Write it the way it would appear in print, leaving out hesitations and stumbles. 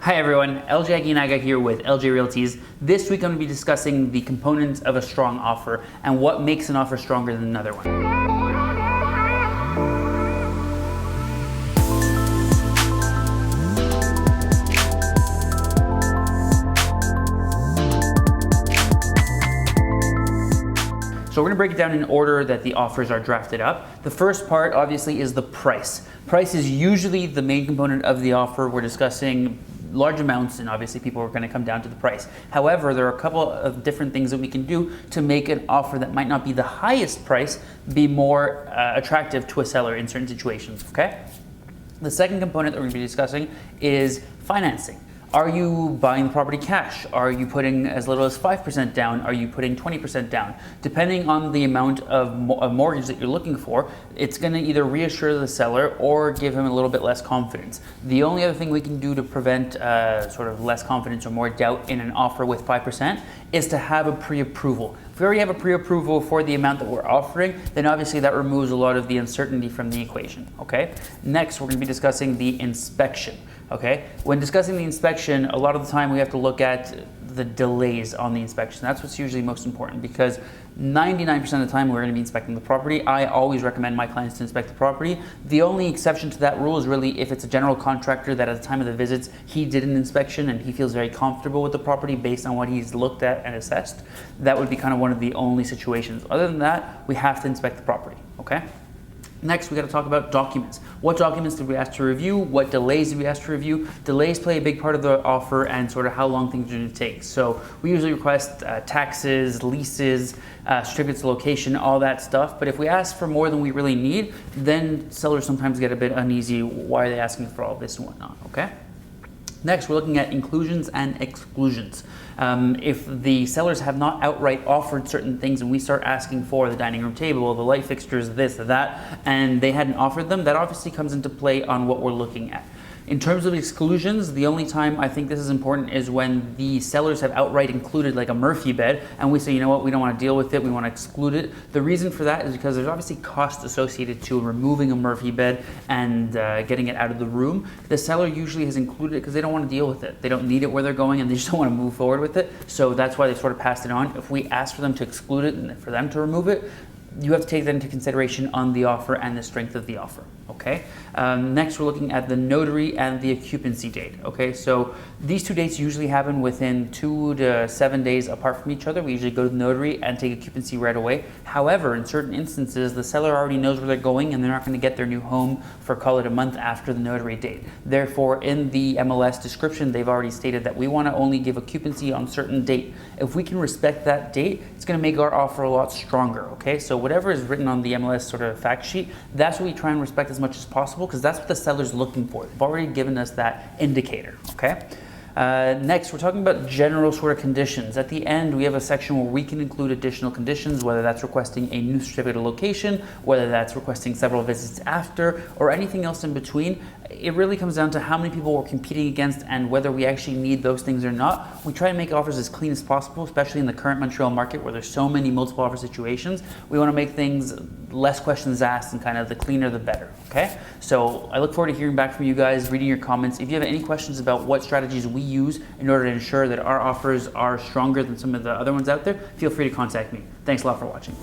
Hi everyone, LJ Aguinaga here with LJ Realties. This week I'm going to be discussing the components of a strong offer and what makes an offer stronger than another one. So we're going to break it down in order that the offers are drafted up. The first part obviously is the price. Price is usually the main component of the offer. We're discussing large amounts and obviously people are going to come down to the price. However, there are a couple of different things that we can do to make an offer that might not be the highest price be more attractive to a seller in certain situations, okay? The second component that we're going to be discussing is financing. Are you buying the property cash? Are you putting as little as 5% down? Are you putting 20% down? Depending on the amount of mortgage that you're looking for, it's going to either reassure the seller or give him a little bit less confidence. The only other thing we can do to prevent sort of less confidence or more doubt in an offer with 5% is to have a pre-approval. If we already have a pre-approval for the amount that we're offering, then obviously that removes a lot of the uncertainty from the equation, okay? Next, we're going to be discussing the inspection. Okay, when discussing the inspection, a lot of the time we have to look at the delays on the inspection. That's what's usually most important because 99% of the time we're going to be inspecting the property. I always recommend my clients to inspect the property. The only exception to that rule is really if it's a general contractor that at the time of the visits, he did an inspection and he feels very comfortable with the property based on what he's looked at and assessed. That would be kind of one of the only situations. Other than that, we have to inspect the property, okay? Next, we got to talk about documents. What documents did we ask to review? What delays did we ask to review? Delays play a big part of the offer and sort of how long things are going to take. So we usually request taxes, leases, certificates of location, all that stuff. But if we ask for more than we really need, then sellers sometimes get a bit uneasy. Why are they asking for all this and whatnot, okay? Next, we're looking at inclusions and exclusions. If the sellers have not outright offered certain things and we start asking for the dining room table, the light fixtures, this, that, and they hadn't offered them, that obviously comes into play on what we're looking at. In terms of exclusions, the only time I think this is important is when the sellers have outright included like a Murphy bed and we say, you know what, we don't want to deal with it, we want to exclude it. The reason for that is because there's obviously costs associated to removing a Murphy bed and getting it out of the room. The seller usually has included it because they don't want to deal with it. They don't need it where they're going and they just don't want to move forward with it. So that's why they sort of passed it on. If we ask for them to exclude it and for them to remove it, you have to take that into consideration on the offer and the strength of the offer, okay? Next, we're looking at the notary and the occupancy date, okay? So these two dates usually happen within 2 to 7 days apart from each other. We usually go to the notary and take occupancy right away. However, in certain instances, the seller already knows where they're going and they're not going to get their new home for, call it, a month after the notary date. Therefore, in the MLS description, they've already stated that we want to only give occupancy on certain date. If we can respect that date, it's going to make our offer a lot stronger, okay? So whatever is written on the MLS sort of fact sheet, that's what we try and respect as much as possible because that's what the seller's looking for. They've already given us that indicator, okay? Next, we're talking about general sort of conditions. At the end, we have a section where we can include additional conditions, whether that's requesting a new certificate of location, whether that's requesting several visits after, or anything else in between. It really comes down to how many people we're competing against and whether we actually need those things or not. We try to make offers as clean as possible, especially in the current Montreal market where there's so many multiple offer situations. We want to make things less questions asked and kind of the cleaner the better, okay? So I look forward to hearing back from you guys, reading your comments. If you have any questions about what strategies we use in order to ensure that our offers are stronger than some of the other ones out there, feel free to contact me. Thanks a lot for watching.